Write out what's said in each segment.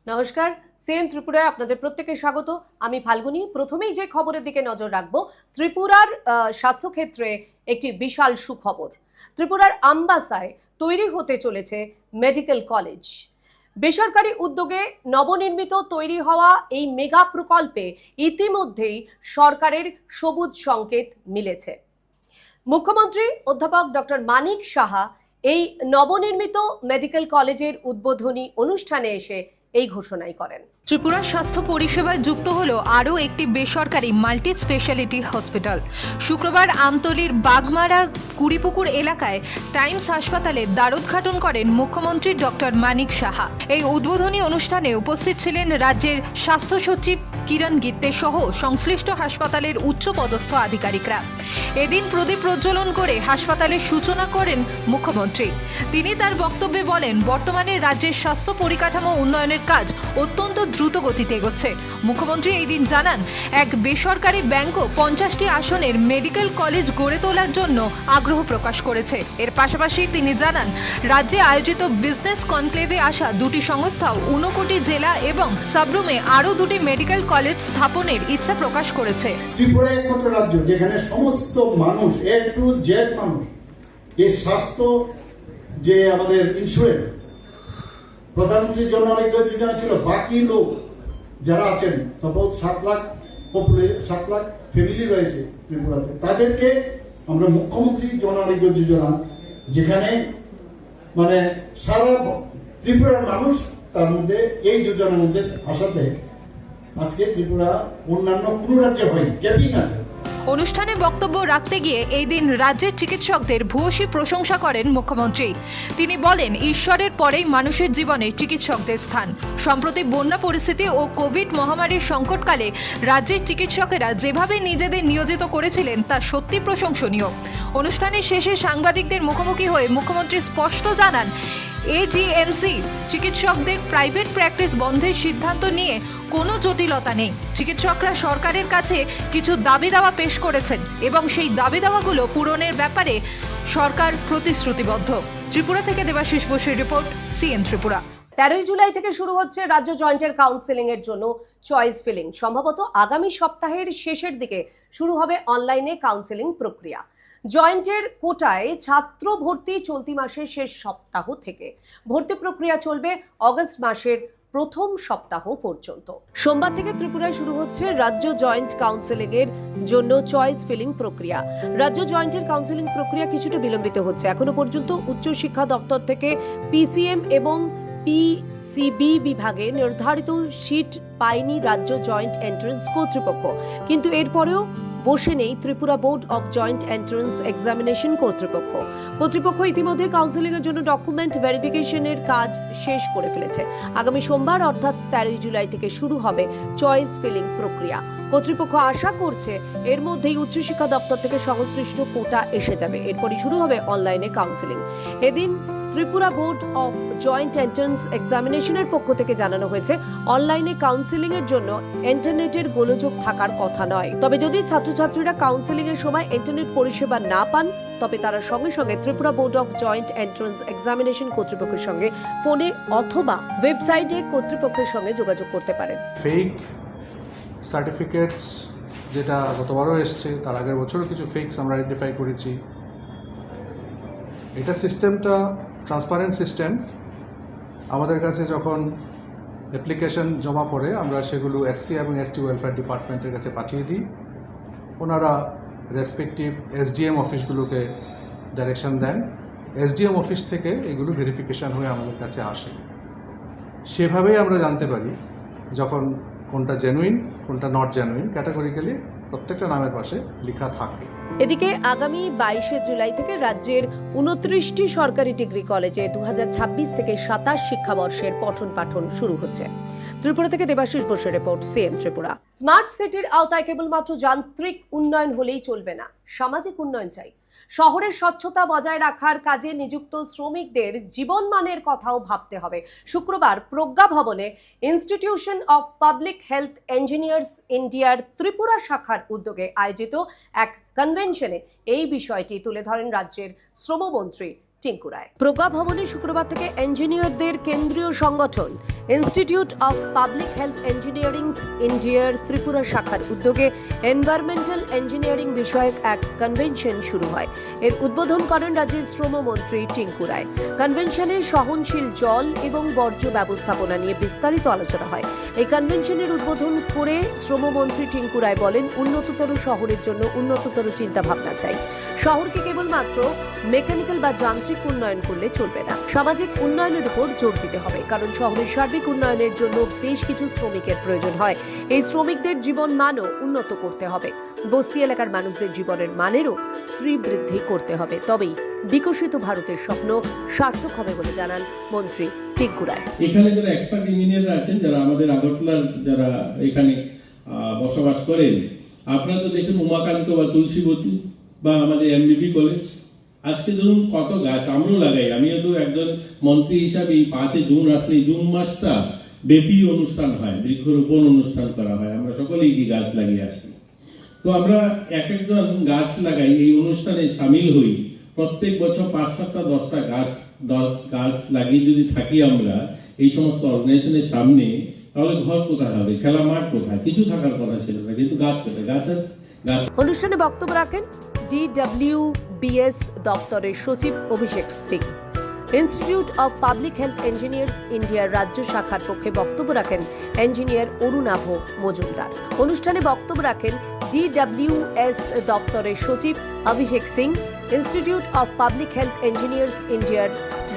নমস্কার, সিএন ত্রিপুরায় আপনাদের প্রত্যেককে স্বাগত। আমি ফাল্গুনী। প্রথমেই যে খবরের দিকে নজর রাখবো, ত্রিপুরার স্বাস্থ্যক্ষেত্রে একটি বিশাল সুখবর। ত্রিপুরার আমবাসায় তৈরি হতে চলেছে মেডিকেল কলেজ। বেসরকারি উদ্যোগে নবনির্মিত তৈরি হওয়া এই মেগা প্রকল্পে ইতিমধ্যেই সরকারের সবুজ সংকেত মিলেছে। মুখ্যমন্ত্রী অধ্যাপক ডক্টর মানিক সাহা এই নবনির্মিত মেডিকেল কলেজের উদ্বোধনী অনুষ্ঠানে এসে এই ঘোষণাই করেন। ত্রিপুরা স্বাস্থ্য পরিষেবায় যুক্ত হলো আরও একটি বেসরকারি মাল্টি স্পেশালিটি হসপিটাল। শুক্রবার আমতলীর বাগমারা কুড়িপুকুর এলাকায় টাইমস হাসপাতালের দ্বারোদ্ঘাটন করেন মুখ্যমন্ত্রী ডক্টর মানিক সাহা। এই উদ্বোধনী অনুষ্ঠানে উপস্থিত ছিলেন রাজ্যের স্বাস্থ্য সচিব কিরণ গিত্তে সহ সংশ্লিষ্ট হাসপাতালের উচ্চপদস্থ আধিকারিকরা। এদিন প্রদীপ প্রজ্বলন করে হাসপাতালের সূচনা করেন মুখ্যমন্ত্রী। তিনি তার বক্তব্যে বলেন, বর্তমানে রাজ্যের স্বাস্থ্য পরিকাঠামো উন্নয়নের কাজ অত্যন্ত দ্রুত গতিতে এগোচ্ছে। মুখ্যমন্ত্রী এই দিন জানান, এক বেসরকারি ব্যাংকও 50টি আসনের মেডিকেল কলেজ গড়ে তোলার জন্য আগ্রহ প্রকাশ করেছে। এর পাশাপাশি তিনি জানান, রাজ্যে আয়োজিত বিজনেস কনক্লেভে আসা দুটি সংস্থাও 59 জেলা এবং সাবরুমে আরও 2টি মেডিকেল কলেজ স্থাপনের ইচ্ছা প্রকাশ করেছে। ত্রিপুরা একমাত্র রাজ্য যেখানে সমস্ত মানুষ A to Z মানুষ এই স্বাস্থ্য যে আমাদের ইন্স্যুরেন্স প্রধানমন্ত্রীর জন আরোগ্য যোজনা ছিল, বাকি লোক যারা আছেন সাপোজ 7 লাখ ফ্যামিলি রয়েছে ত্রিপুরাতে, তাদেরকে আমরা মুখ্যমন্ত্রী জন আরোগ্য যোজনা, যেখানে মানে সারা ত্রিপুরার মানুষ তার মধ্যে এই যোজনার মধ্যে আসাতে আজকে ত্রিপুরা অন্যান্য কোনো রাজ্যে হয় ক্যাপিং আছে। অনুষ্ঠানে বক্তব্য রাখতে গিয়ে এই দিন রাজ্যের চিকিৎসকদের ভূয়সী প্রশংসা করেন মুখ্যমন্ত্রী। তিনি বলেন, ঈশ্বরের পরেই মানুষের জীবনে চিকিৎসকদের স্থান। সম্প্রতি বন্যা পরিস্থিতি ও কোভিড মহামারীর সংকটকালে রাজ্যের চিকিৎসকেরা যেভাবে নিজেদের নিয়োজিত করেছিলেন তা সত্যি প্রশংসনীয়। অনুষ্ঠানের শেষে সাংবাদিকদের মুখোমুখি হয়ে মুখ্যমন্ত্রী স্পষ্ট জানান, এজিএমসি চিকিৎসকদের প্রাইভেট প্র্যাকটিস বন্ধের সিদ্ধান্ত নিয়ে কোনো জটিলতা নেই। চিকিৎসকরা সরকারের কাছে কিছু দাবি দাওয়া পেশ করেছেন এবং সেই দাবি দাওয়াগুলো পূরণের ব্যাপারে সরকার প্রতিশ্রুতিবদ্ধ। ত্রিপুরা থেকে দেবাশিস বসুর রিপোর্ট, সিএন ত্রিপুরা। 13 জুলাই থেকে শুরু হচ্ছে রাজ্য জয়েন্টের কাউন্সেলিং এর জন্য চয়েস ফিলিং। সম্ভবত আগামী সপ্তাহের শেষের দিকে শুরু হবে অনলাইনে কাউন্সেলিং প্রক্রিয়া। জয়েন্টের কোটায় ছাত্র ভর্তি চলতি মাসের শেষ সপ্তাহ থেকে। ভর্তি প্রক্রিয়া চলবে অগস্ট মাসের প্রথম সপ্তাহ পর্যন্ত। সোমবার থেকে ত্রিপুরায় শুরু হচ্ছে রাজ্য জয়েন্ট কাউন্সেলিং এর জন্য চয়েস ফিলিং প্রক্রিয়া। রাজ্য জয়েন্টের কাউন্সেলিং প্রক্রিয়া কিছুটা বিলম্বিত হচ্ছে। এখনো পর্যন্ত উচ্চ শিক্ষা দপ্তর থেকে পিসিএম এবং পিসিবি বিভাগে নির্ধারিত সিট পায়নি রাজ্য জয়েন্ট এন্ট্রান্স কর্তৃপক্ষ। কিন্তু এরপরেও বসে নেই Tripura board of joint entrance examination কর্তৃপক্ষ ইতিমধ্যে কাউন্সেলিং এর জন্য ডকুমেন্ট ভেরিফিকেশনের কাজ শেষ করে ফেলেছে। আগামী সোমবার অর্থাৎ 13 জুলাই থেকে শুরু হবে চয়েস ফিলিং প্রক্রিয়া। কর্তৃপক্ষ আশা করছে এর মধ্যেই উচ্চশিক্ষা দপ্তর থেকে সংশ্লিষ্ট কোটা এসে যাবে। এরপরই শুরু হবে অনলাইনে কাউন্সেলিং। এদিন Tripura board of joint entrance এক্সামিনেশনের পক্ষ থেকে জানানো হয়েছে, অনলাইনে কাউন্সেলিং এর জন্য ইন্টারনেটের গোলযোগ থাকার কথা নয়। তবে যদি ছাত্রছাত্রীরা কাউন্সেলিং এর সময় ইন্টারনেট পরিষেবা না পান, তবে তারা সঙ্গে সঙ্গে Tripura board of joint entrance examination কর্তৃপক্ষের সঙ্গে ফোনে অথবা ওয়েবসাইটে কর্তৃপক্ষের সঙ্গে যোগাযোগ করতে পারেন। ফেক সার্টিফিকেটস যেটা গতবারও এসছে, তার আগের বছরও কিছু ফেকস আমরা আইডেন্টিফাই করেছি। এটা সিস্টেমটা ট্রান্সপারেন্ট সিস্টেম। আমাদের কাছে যখন অ্যাপ্লিকেশন জমা পড়ে আমরা সেগুলো এসসি এবং এসটি ওয়েলফেয়ার ডিপার্টমেন্টের কাছে পাঠিয়ে দিই। ওনারা রেসপেক্টিভ এসডিএম অফিসগুলোকে ডাইরেকশন দেন। এসডিএম অফিস থেকে এগুলো ভেরিফিকেশান হয়ে আমাদের কাছে আসে। সেভাবেই আমরা জানতে পারি যখন কোনটা জেনুইন কোনটা নট জেনুইন। ক্যাটাগরিক্যালি প্রত্যেকটা নামের পাশে লেখা থাকে। এদিকে আগামী 22 জুলাই থেকে রাজ্যের 29টি সরকারি ডিগ্রি কলেজে 2026 থেকে 27 শিক্ষাবর্ষের পঠন পাঠন শুরু হচ্ছে। ত্রিপুরা থেকে দেবাশিস বসুর রিপোর্ট, সিএন ত্রিপুরা। স্মার্ট সিটির আওতায় কেবলমাত্র যান্ত্রিক উন্নয়ন হলেই চলবে না, সামাজিক উন্নয়ন চাই। শহরের স্বচ্ছতা বজায় রাখার কাজে নিযুক্ত শ্রমিকদের জীবনমানের কথাও ভাবতে হবে। শুক্রবার প্রজ্ঞা ভবনে institution of public health engineers ইন্ডিয়ার ত্রিপুরা শাখার উদ্যোগে আয়োজিত এক কনভেনশনে এই বিষয়টি তুলে ধরেন রাজ্যের শ্রমমন্ত্রী টিঙ্কু রায়। প্রজ্ঞা ভবনে শুক্রবার থেকে ইঞ্জিনিয়ারদের কেন্দ্রীয় সংগঠন institute of public health engineering ইন্ডিয়ার ত্রিপুরা শাখার উদ্যোগে এনভায়রনমেন্টাল ইঞ্জিনিয়ারিং বিষয়ক এক কনভেনশন শুরু হয়। এর উদ্বোধন করেন রাজ্যের শ্রমমন্ত্রী টিঙ্কু রায়। কনভেনশনে সহনশীল জল এবং বর্জ্য ব্যবস্থাপনা নিয়ে বিস্তারিত আলোচনা হয়। এই কনভেনশনের উদ্বোধন করে শ্রমমন্ত্রী টিঙ্কু রায় বলেন, উন্নততর শহরের জন্য উন্নততর চিন্তা ভাবনা চাই। শহরকে কেবলমাত্র মেকানিক্যাল বা যান্ত্রিক উন্নয়ন করলে চলবে না, সামাজিক উন্নয়নের উপর জোর দিতে হবে। কারণ শহরের সার্বিক উন্নয়নের জন্য বেশ কিছু শ্রমিকের প্রয়োজন হয়। এই শ্রমিকদের জীবন মানও উন্নত করতে হবে। বস্তি এলাকার মানুষদের জীবনের মানেরও শ্রীবৃদ্ধি করতে হবে, তবেই বিকশিত ভারতের স্বপ্ন সার্থক হবে বলে জানান মন্ত্রী টিঙ্কু রায়। এখানে যারা এক্সপার্ট ইঞ্জিনিয়াররা আছেন, যারা আমাদের আগরতলার যারা এখানে বসবাস করেন, আপনারা তো দেখুন উমাকান্ত বা তুলসীবতী বা আমাদের এমবিবি কলেজ, আজকে ধরুন কত গাছ আমরাও লাগাই। আমিও তো একজন মন্ত্রী হিসাবে এই 5 জুন আসলে জুন মাসটা ব্যাপী অনুষ্ঠান হয়, বৃক্ষরোপণ অনুষ্ঠান করা হয়, আমরা সকলেই কি গাছ লাগিয়ে আসি। তো আমরা একজন গাছ লাগাই, এই অনুষ্ঠানে সামিল হই। প্রত্যেক বছর 5, 7, 10টা গাছ লাগিয়ে যদি থাকি আমরা এই সমস্ত অর্গানাইজেশনের সামনে, তাহলে ঘর কোথায় হবে, খেলা মাঠ কোথায়, কিছু থাকার কথা ছিল না, কিন্তু গাছ কোথায়, গাছ। অনুষ্ঠানে বক্তব্য রাখেন DWBS দপ্তরের সচিব Abhishek Singh. Institute of public health engineers ইন্ডিয়ার রাজ্য শাখার পক্ষে বক্তব্য রাখেন ইঞ্জিনিয়ার অরুণাভ মজুমদার। অনুষ্ঠানে বক্তব্য রাখেন DWS দপ্তরের সচিব Abhishek Singh. Institute of public health engineers ইন্ডিয়ার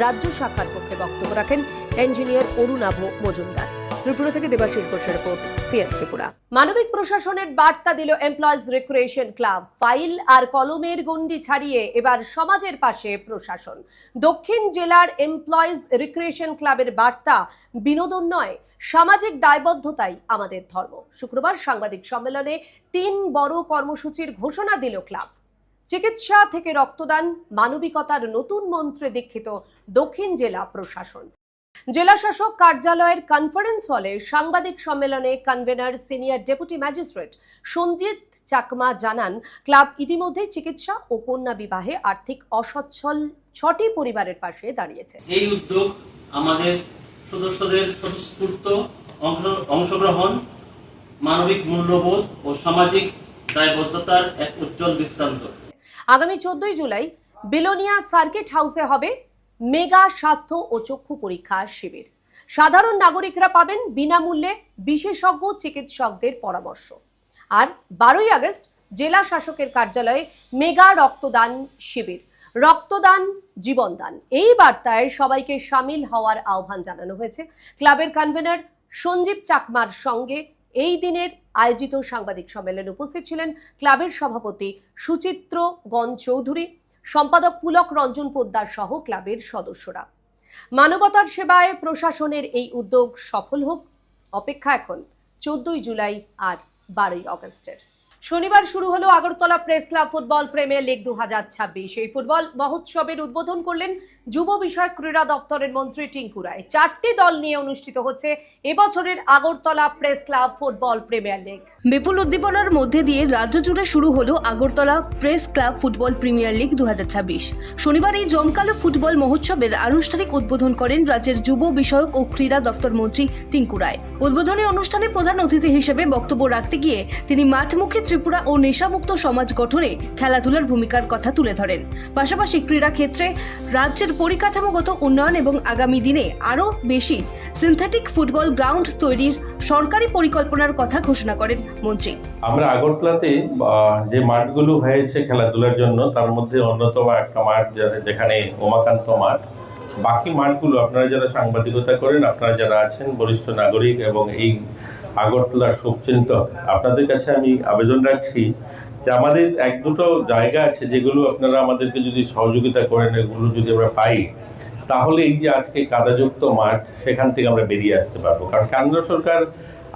রাজ্য শাখার পক্ষে বক্তব্য রাখেন ইঞ্জিনিয়ার অরুণাভ মজুমদার। ত্রিপুরা থেকে দেবাশিস ঘোষের রিপোর্ট, সিএন ত্রিপুরা। মানবিক প্রশাসনের বার্তা দিল এমপ্লয়িজ রিক্রিয়েশন ক্লাব। ফাইল আর কলমের গণ্ডি ছাড়িয়ে এবার সমাজের পাশে প্রশাসন। দক্ষিণ জেলার এমপ্লয়িজ রিক্রিয়েশন ক্লাবের বার্তা, বিনোদন নয়, সামাজিক দায়বদ্ধতাই আমাদের ধর্ম। শুক্রবার সাংবাদিক সম্মেলনে 3 বড় কর্মসূচির ঘোষণা দিল ক্লাব। চিকিৎসা থেকে রক্তদান, মানবিকতার নতুন মন্ত্রে দীক্ষিত দক্ষিণ জেলা প্রশাসন। জেলা শাসক কার্যালয়ের কনফারেন্স হলে সাংবাদিক সম্মেলনে convener senior deputy magistrate Sanjit Chakma জানান, ক্লাব ইতিমধ্যে চিকিৎসা ও কন্যা বিবাহে আর্থিক অসচ্ছল 6টি পরিবারের পাশে দাঁড়িয়েছে। এই উদ্যোগ আমাদের সদস্যদের স্বতঃস্ফূর্ত অংশগ্রহণ, মানবিক মূল্যবোধ ও সামাজিক দায়বদ্ধতার এক উজ্জ্বল দৃষ্টান্ত। আগামী 14 জুলাই বিলোনিয়া সার্কিট হাউসে হবে মেগা স্বাস্থ্য ও চক্ষু পরীক্ষা শিবির। সাধারণ নাগরিকরা পাবেন বিনামূল্যে বিশেষজ্ঞ চিকিৎসকদের পরামর্শ। আর 12ই আগস্ট জেলা শাসকের কার্যালয়ে মেগা রক্তদান শিবির। রক্তদান জীবনদান, এই বার্তায় সবাইকে সামিল হওয়ার আহ্বান জানানো হয়েছে। ক্লাবের কনভেনার সঞ্জীব চাকমার সঙ্গে এই দিনের আয়োজিত সাংবাদিক সম্মেলনে উপস্থিত ছিলেন ক্লাবের সভাপতি সুচিত্র গণ চৌধুরী, সম্পাদক পুলক রঞ্জন পোদ্দার সহ ক্লাবের সদস্যরা। মানবতার সেবায় প্রশাসনের এই উদ্যোগ সফল হোক, অপেক্ষা এখন 14ই জুলাই আর 12ই আগস্টের। শনিবার শুরু হলো Agartala press club football premier league 2026। এই ফুটবল মহোৎসবের উদ্বোধন করলেন যুব বিষয়ক ক্রীড়া দপ্তরের মন্ত্রী টিঙ্কু রায়। 4টি দল নিয়ে অনুষ্ঠিত হচ্ছে এবছরের Agartala press club football premier league. বিপুল উদ্দীপনার মধ্যে দিয়ে রাজ্য জুড়ে শুরু হলো Agartala press club football premier league 2026। শনিবার এই জমকালো ফুটবল মহোৎসবের আনুষ্ঠানিক উদ্বোধন করেন রাজ্যের যুব বিষয়ক ও ক্রীড়া দপ্তর মন্ত্রী টিঙ্কু রায়। উদ্বোধনী অনুষ্ঠানে প্রধান অতিথি হিসেবে বক্তব্য রাখতে গিয়ে তিনি মাঠমুখী ত্রিপুরা ও নেশামুক্ত সমাজ গঠনে খেলাধুলার ভূমিকার কথা তুলে ধরেন। পাশাপাশি ক্রীড়া ক্ষেত্রে রাজ্যের পরিকাঠামোগত উন্নয়ন এবং আগামী দিনে আরও বেশি সিনথেটিক ফুটবল গ্রাউন্ড তৈরির সরকারি পরিকল্পনার কথা ঘোষণা করেন মন্ত্রী। আমরা আগরতলাতে যে মাঠগুলো হয়েছে খেলাধুলার জন্য, তার মধ্যে অন্যতম একটা মাঠ যেখানে উমাকান্ত মাঠ। বাকি মাঠগুলো আপনারা যারা সাংবাদিকতা করেন, আপনারা যারা আছেন বরিষ্ঠ নাগরিক এবং এই আগরতলার শুভচিন্তক, আপনাদের কাছে আমি আবেদন রাখছি যে আমাদের 1-2টো জায়গা আছে যেগুলো আপনারা আমাদেরকে যদি সহযোগিতা করেন, এগুলো যদি আমরা পাই, তাহলে এই যে আজকে কাদাযুক্ত মাঠ, সেখান থেকে আমরা বেরিয়ে আসতে পারবো। কারণ কেন্দ্র সরকার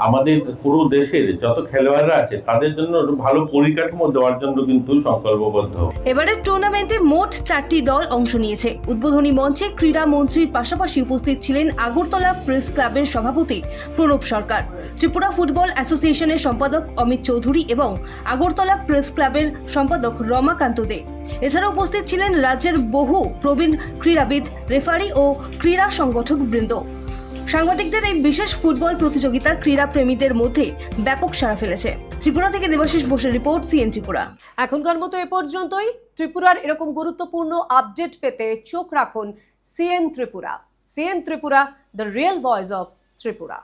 আমাদের পুরো দেশের যত খেলোয়াড়রা আছে তাদের জন্য ভালো পরিকাঠামো দেওয়ার জন্য কিন্তু সংকল্পবদ্ধ। এবারের টুর্নামেন্টে মোট 4টি দল অংশ নিয়েছে। উদ্বোধনী মঞ্চে ক্রীড়া মন্ত্রীর পাশাপাশি উপস্থিত ছিলেন আগরতলা প্রেস ক্লাবের সভাপতি প্রণব সরকার, ত্রিপুরা ফুটবল অ্যাসোসিয়েশনের সম্পাদক অমিত চৌধুরী এবং আগরতলা প্রেস ক্লাবের সম্পাদক রমাকান্ত দে। এছাড়া উপস্থিত ছিলেন রাজ্যের বহু প্রবীণ ক্রীড়াবিদ, রেফারি ও ক্রীড়া সংগঠক বৃন্দ। সাংবাদিকদের এই বিশেষ ফুটবল প্রতিযোগিতা ক্রীড়া প্রেমীদের মধ্যে ব্যাপক সাড়া ফেলেছে। ত্রিপুরা থেকে দেবাশিস বোসের রিপোর্ট, সিএন ত্রিপুরা। এখনকার মতো এ পর্যন্তই। ত্রিপুরার এরকম গুরুত্বপূর্ণ আপডেট পেতে চোখ রাখুন CN Tripura. CN Tripura, the real voice of Tripura.